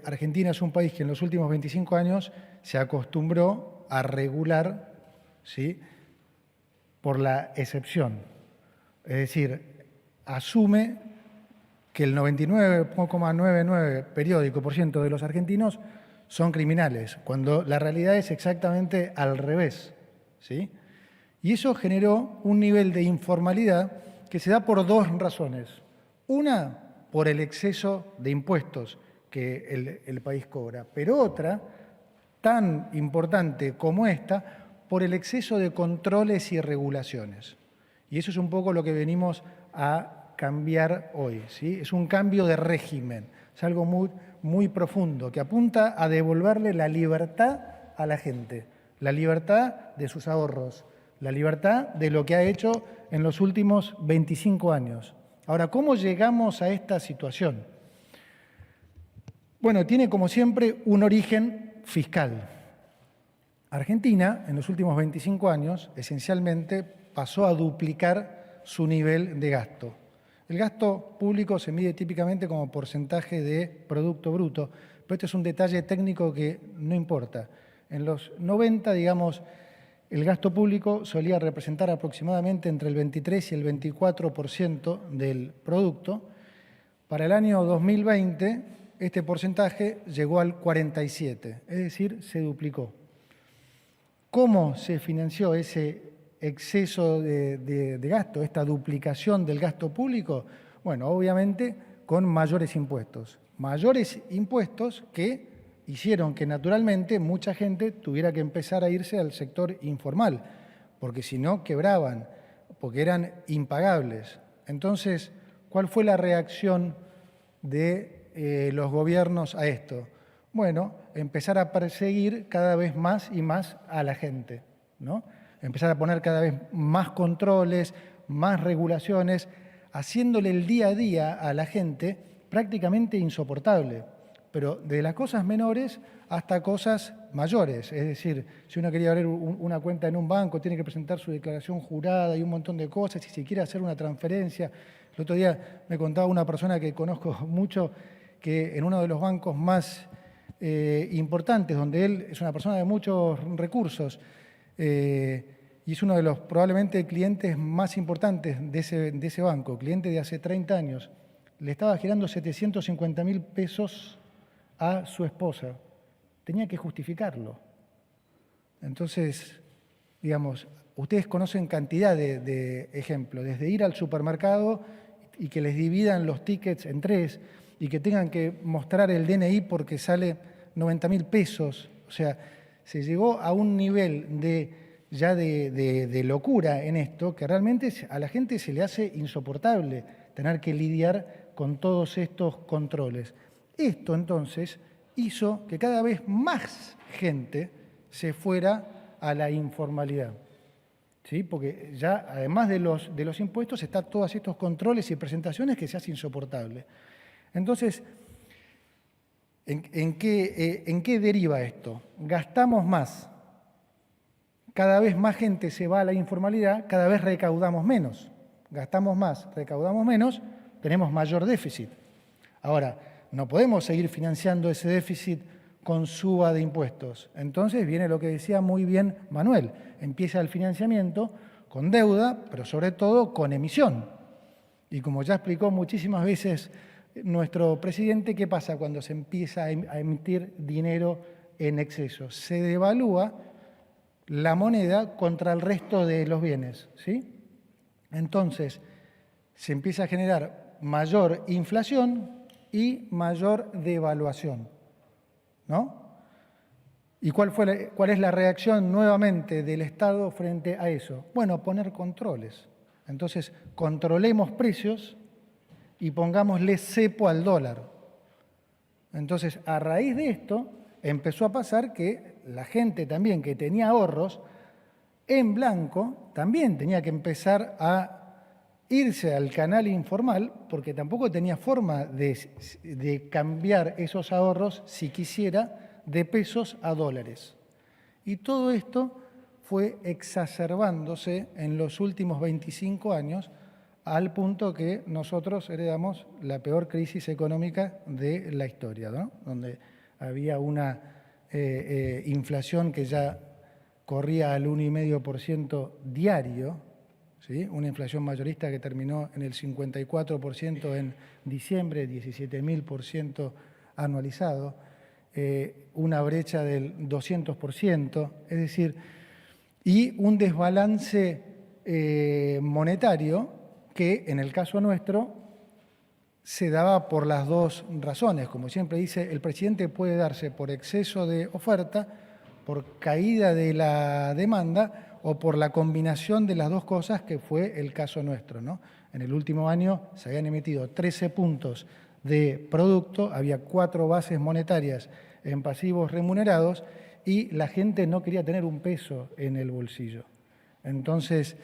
Argentina es un país que en los últimos 25 años se acostumbró a regular, ¿sí?, por la excepción. Es decir, asume que el 99,99% de los argentinos son criminales, cuando la realidad es exactamente al revés, ¿sí? Y eso generó un nivel de informalidad que se da por dos razones. Una, por el exceso de impuestos que el país cobra, pero otra, tan importante como esta, por el exceso de controles y regulaciones. Y eso es un poco lo que venimos a cambiar hoy, ¿sí? Es un cambio de régimen, es algo muy profundo, que apunta a devolverle la libertad a la gente, la libertad de sus ahorros, la libertad de lo que ha hecho en los últimos 25 años. Ahora, ¿cómo llegamos a esta situación? Bueno, tiene como siempre un origen fiscal. Argentina, en los últimos 25 años, esencialmente pasó a duplicar su nivel de gasto. El gasto público se mide típicamente como porcentaje de Producto Bruto, pero este es un detalle técnico que no importa. En los 90, digamos, el gasto público solía representar aproximadamente entre el 23 y el 24% del producto. Para el año 2020, este porcentaje llegó al 47%, es decir, se duplicó. ¿Cómo se financió ese exceso de gasto, esta duplicación del gasto público? Bueno, obviamente con mayores impuestos. Mayores impuestos que hicieron que naturalmente mucha gente tuviera que empezar a irse al sector informal, porque si no quebraban, porque eran impagables. Entonces, ¿cuál fue la reacción de los gobiernos a esto? Bueno, empezar a perseguir cada vez más y más a la gente, ¿no? Empezar a poner cada vez más controles, más regulaciones, haciéndole el día a día a la gente prácticamente insoportable, pero de las cosas menores hasta cosas mayores. Es decir, si uno quería abrir una cuenta en un banco, tiene que presentar su declaración jurada y un montón de cosas, y si quiere hacer una transferencia. El otro día me contaba una persona que conozco mucho que en uno de los bancos más importantes, donde él es una persona de muchos recursos y es uno de los probablemente clientes más importantes de ese banco, cliente de hace 30 años, le estaba girando 750.000 pesos a su esposa. Tenía que justificarlo. Entonces, digamos, ustedes conocen cantidad de ejemplos, desde ir al supermercado y que les dividan los tickets en 3 y que tengan que mostrar el DNI porque sale 90.000 pesos. O sea, se llegó a un nivel de locura en esto que realmente a la gente se le hace insoportable tener que lidiar con todos estos controles. Esto entonces hizo que cada vez más gente se fuera a la informalidad, ¿sí? Porque ya además de los impuestos están todos estos controles y presentaciones que se hace insoportable. Entonces, ¿en qué deriva esto? Gastamos más. Cada vez más gente se va a la informalidad, cada vez recaudamos menos. Gastamos más, recaudamos menos, tenemos mayor déficit. Ahora, no podemos seguir financiando ese déficit con suba de impuestos. Entonces viene lo que decía muy bien Manuel. Empieza el financiamiento con deuda, pero sobre todo con emisión. Y como ya explicó muchísimas veces nuestro presidente, ¿qué pasa cuando se empieza a emitir dinero en exceso? Se devalúa la moneda contra el resto de los bienes, ¿sí? Entonces, se empieza a generar mayor inflación y mayor devaluación, ¿no? ¿Y cuál es la reacción nuevamente del Estado frente a eso? Bueno, poner controles. Entonces, controlemos precios y pongámosle cepo al dólar. Entonces, a raíz de esto, empezó a pasar que la gente también que tenía ahorros en blanco también tenía que empezar a irse al canal informal porque tampoco tenía forma de cambiar esos ahorros, si quisiera, de pesos a dólares. Y todo esto fue exacerbándose en los últimos 25 años al punto que nosotros heredamos la peor crisis económica de la historia, ¿no? Donde había una inflación que ya corría al 1,5% diario, ¿sí? Una inflación mayorista que terminó en el 54% en diciembre, 17.000% anualizado, una brecha del 200%, es decir, y un desbalance monetario que en el caso nuestro se daba por las dos razones. Como siempre dice, el presidente puede darse por exceso de oferta, por caída de la demanda o por la combinación de las dos cosas, que fue el caso nuestro, ¿no? En el último año se habían emitido 13 puntos de producto, había 4 bases monetarias en pasivos remunerados y la gente no quería tener un peso en el bolsillo. Entonces,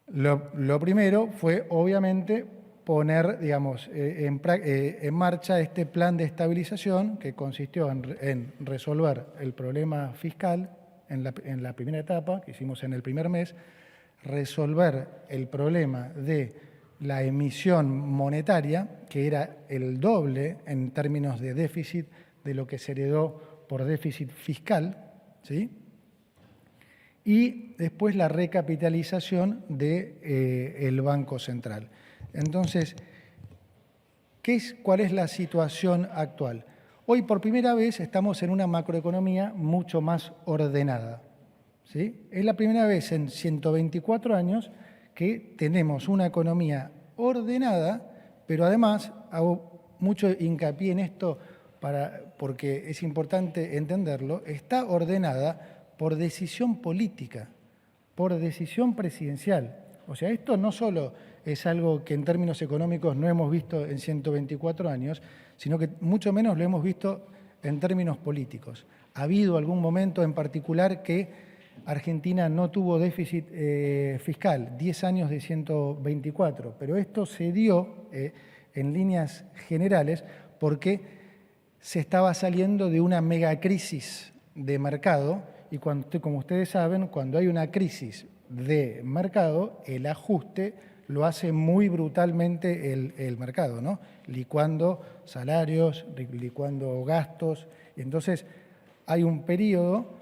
lo primero fue, obviamente, poner, digamos, en marcha este plan de estabilización que consistió en resolver el problema fiscal en la primera etapa, que hicimos en el primer mes, resolver el problema de la emisión monetaria, que era el doble en términos de déficit de lo que se heredó por déficit fiscal, ¿sí? Y después la recapitalización del Banco Central. Entonces, ¿cuál es la situación actual? Hoy por primera vez estamos en una macroeconomía mucho más ordenada, ¿sí? Es la primera vez en 124 años que tenemos una economía ordenada, pero además hago mucho hincapié en esto porque es importante entenderlo, está ordenada por decisión política, por decisión presidencial. O sea, esto no solo es algo que en términos económicos no hemos visto en 124 años, sino que mucho menos lo hemos visto en términos políticos. Ha habido algún momento en particular que Argentina no tuvo déficit fiscal, 10 años de 124, pero esto se dio en líneas generales porque se estaba saliendo de una megacrisis de mercado y como ustedes saben, cuando hay una crisis de mercado, el ajuste lo hace muy brutalmente el mercado, ¿no? Licuando salarios, licuando gastos. Entonces, hay un periodo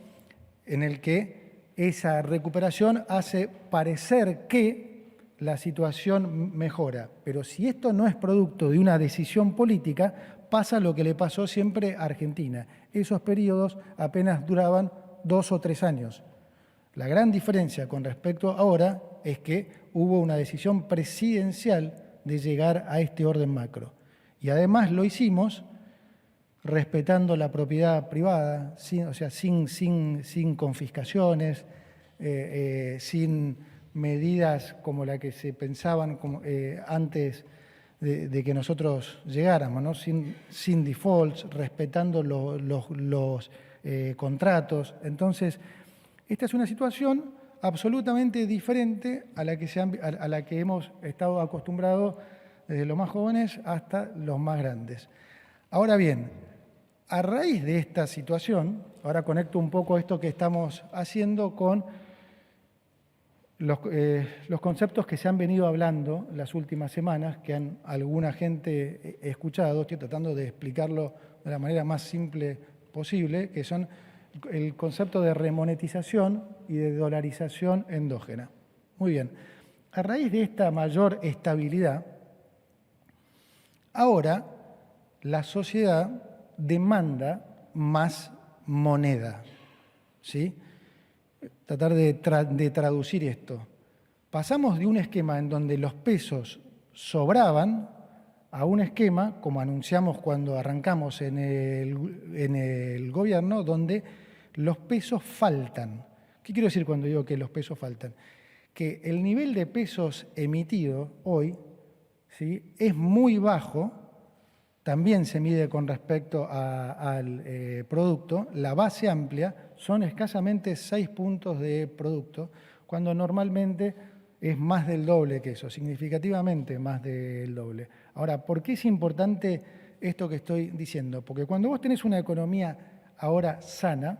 en el que esa recuperación hace parecer que la situación mejora. Pero si esto no es producto de una decisión política, pasa lo que le pasó siempre a Argentina. Esos periodos apenas duraban 2 o 3 años. La gran diferencia con respecto a ahora es que hubo una decisión presidencial de llegar a este orden macro. Y además lo hicimos respetando la propiedad privada, sin confiscaciones, sin medidas como la que se pensaban antes de que nosotros llegáramos, ¿no? Sin defaults, respetando los contratos. Entonces, esta es una situación absolutamente diferente a la que hemos estado acostumbrados desde los más jóvenes hasta los más grandes. Ahora bien, a raíz de esta situación, ahora conecto un poco esto que estamos haciendo con los conceptos que se han venido hablando las últimas semanas, que alguna gente escuchado, estoy tratando de explicarlo de la manera más simple posible, que son el concepto de remonetización y de dolarización endógena. Muy bien, a raíz de esta mayor estabilidad, ahora la sociedad demanda más moneda, ¿sí? Tratar de traducir esto. Pasamos de un esquema en donde los pesos sobraban a un esquema, como anunciamos cuando arrancamos en el gobierno, donde los pesos faltan. ¿Qué quiero decir cuando digo que los pesos faltan? Que el nivel de pesos emitido hoy, ¿sí?, es muy bajo, también se mide con respecto al producto. La base amplia son escasamente 6 puntos de producto, cuando normalmente es más del doble que eso, significativamente más del doble. Ahora, ¿por qué es importante esto que estoy diciendo? Porque cuando vos tenés una economía ahora sana,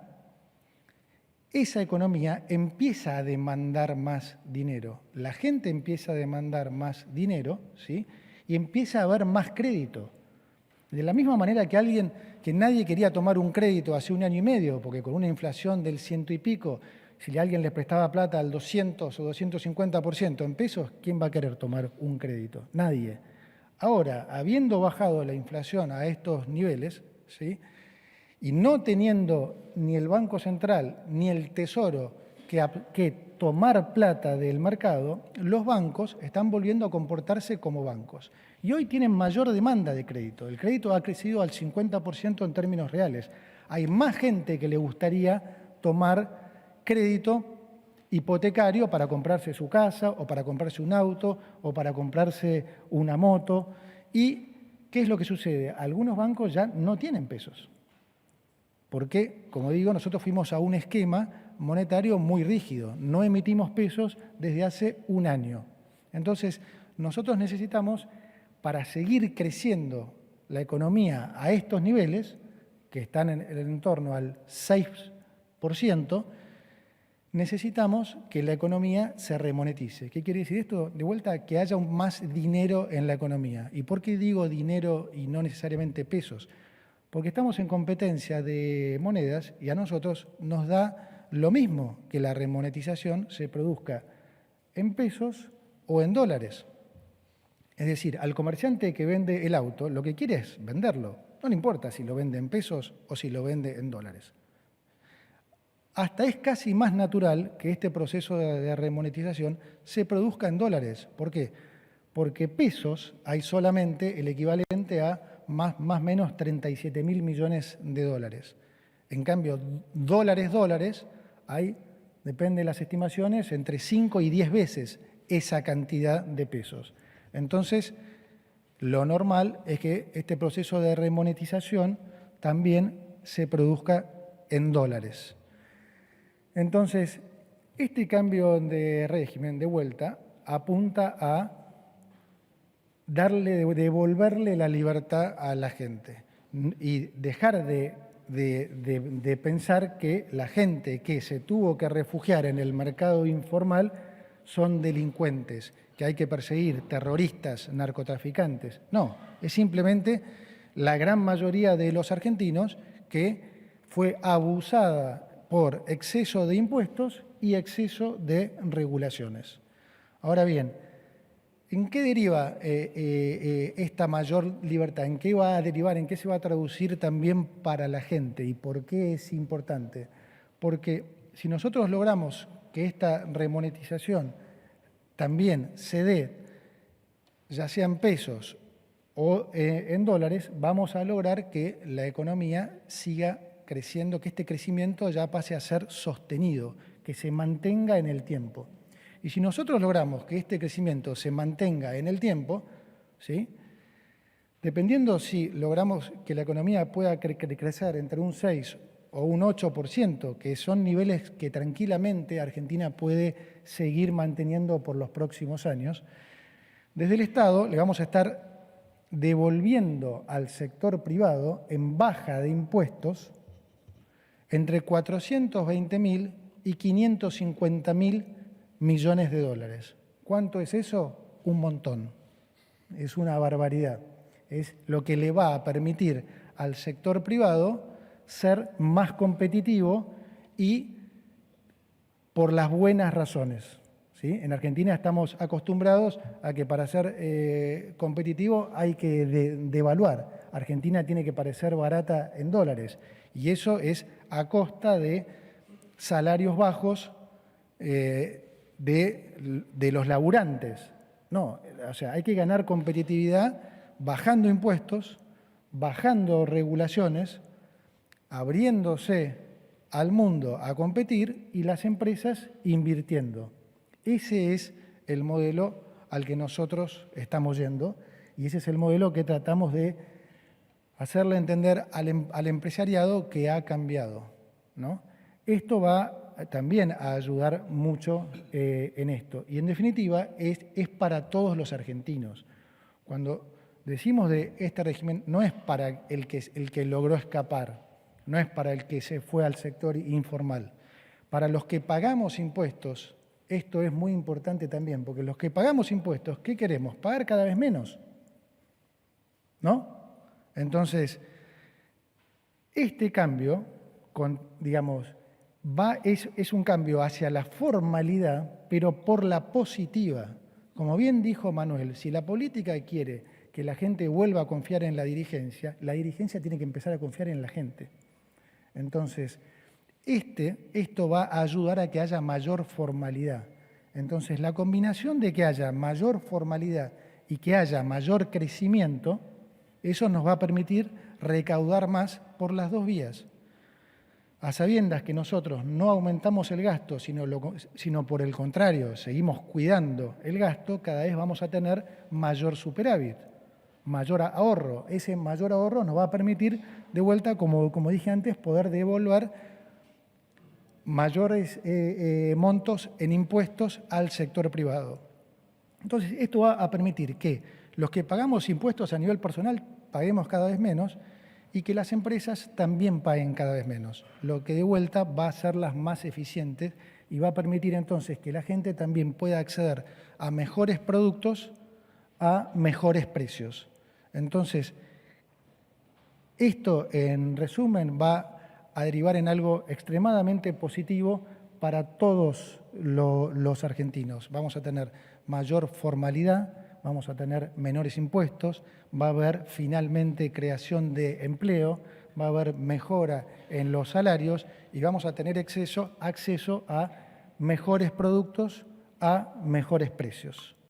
esa economía empieza a demandar más dinero. La gente empieza a demandar más dinero, ¿sí?, y empieza a haber más crédito. De la misma manera que nadie quería tomar un crédito hace 1 año y medio, porque con una inflación del 100 y pico, si alguien le prestaba plata al 200 o 250% en pesos, ¿quién va a querer tomar un crédito? Nadie. Ahora, habiendo bajado la inflación a estos niveles, ¿sí?, y no teniendo ni el Banco Central ni el Tesoro que tomar plata del mercado, los bancos están volviendo a comportarse como bancos. Y hoy tienen mayor demanda de crédito. El crédito ha crecido al 50% en términos reales. Hay más gente que le gustaría tomar crédito hipotecario para comprarse su casa o para comprarse un auto o para comprarse una moto. ¿Y qué es lo que sucede? Algunos bancos ya no tienen pesos. Porque, como digo, nosotros fuimos a un esquema monetario muy rígido. No emitimos pesos desde hace 1 año. Entonces, nosotros necesitamos, para seguir creciendo la economía a estos niveles, que están en el entorno al 6%, necesitamos que la economía se remonetice. ¿Qué quiere decir esto? De vuelta, que haya más dinero en la economía. ¿Y por qué digo dinero y no necesariamente pesos? Porque estamos en competencia de monedas y a nosotros nos da lo mismo que la remonetización se produzca en pesos o en dólares. Es decir, al comerciante que vende el auto, lo que quiere es venderlo. No le importa si lo vende en pesos o si lo vende en dólares. Hasta es casi más natural que este proceso de remonetización se produzca en dólares. ¿Por qué? Porque pesos hay solamente el equivalente a más o menos 37.000 millones de dólares. En cambio, dólares, hay, depende de las estimaciones, entre 5 y 10 veces esa cantidad de pesos. Entonces, lo normal es que este proceso de remonetización también se produzca en dólares. Entonces, este cambio de régimen de vuelta apunta a devolverle la libertad a la gente y dejar de pensar que la gente que se tuvo que refugiar en el mercado informal son delincuentes, que hay que perseguir, terroristas, narcotraficantes. No, es simplemente la gran mayoría de los argentinos que fue abusada por exceso de impuestos y exceso de regulaciones. Ahora bien, ¿en qué deriva esta mayor libertad? ¿En qué va a derivar? ¿En qué se va a traducir también para la gente? ¿Y por qué es importante? Porque si nosotros logramos que esta remonetización también se dé, ya sea en pesos o en dólares, vamos a lograr que la economía siga creciendo, que este crecimiento ya pase a ser sostenido, que se mantenga en el tiempo. Y si nosotros logramos que este crecimiento se mantenga en el tiempo, ¿sí?, dependiendo si logramos que la economía pueda crecer entre un 6 o un 8%, que son niveles que tranquilamente Argentina puede seguir manteniendo por los próximos años, desde el Estado le vamos a estar devolviendo al sector privado en baja de impuestos entre 420.000 y 550.000 millones de dólares. ¿Cuánto es eso? Un montón. Es una barbaridad. Es lo que le va a permitir al sector privado ser más competitivo y por las buenas razones. ¿Sí? En Argentina estamos acostumbrados a que para ser competitivo hay que devaluar. Argentina tiene que parecer barata en dólares y eso es a costa de salarios bajos de los laburantes. No, o sea, hay que ganar competitividad bajando impuestos, bajando regulaciones, abriéndose al mundo a competir y las empresas invirtiendo. Ese es el modelo al que nosotros estamos yendo y ese es el modelo que tratamos de hacerle entender al empresariado que ha cambiado, ¿no? Esto va también a ayudar mucho en esto. Y en definitiva es para todos los argentinos. Cuando decimos de este régimen, no es para el que logró escapar, no es para el que se fue al sector informal. Para los que pagamos impuestos, esto es muy importante también, porque los que pagamos impuestos, ¿qué queremos? Pagar cada vez menos, ¿no? Entonces, este cambio, es un cambio hacia la formalidad, pero por la positiva. Como bien dijo Manuel, si la política quiere que la gente vuelva a confiar en la dirigencia tiene que empezar a confiar en la gente. Entonces, esto va a ayudar a que haya mayor formalidad. Entonces, la combinación de que haya mayor formalidad y que haya mayor crecimiento, eso nos va a permitir recaudar más por las dos vías. A sabiendas que nosotros no aumentamos el gasto, sino por el contrario, seguimos cuidando el gasto, cada vez vamos a tener mayor superávit, mayor ahorro. Ese mayor ahorro nos va a permitir, de vuelta, como dije antes, poder devolver mayores montos en impuestos al sector privado. Entonces, esto va a permitir que los que pagamos impuestos a nivel personal paguemos cada vez menos y que las empresas también paguen cada vez menos, lo que de vuelta va a hacerlas más eficientes y va a permitir entonces que la gente también pueda acceder a mejores productos a mejores precios. Entonces, esto en resumen va a derivar en algo extremadamente positivo para todos los argentinos. Vamos a tener mayor formalidad, vamos a tener menores impuestos, va a haber finalmente creación de empleo, va a haber mejora en los salarios y vamos a tener acceso a mejores productos a mejores precios.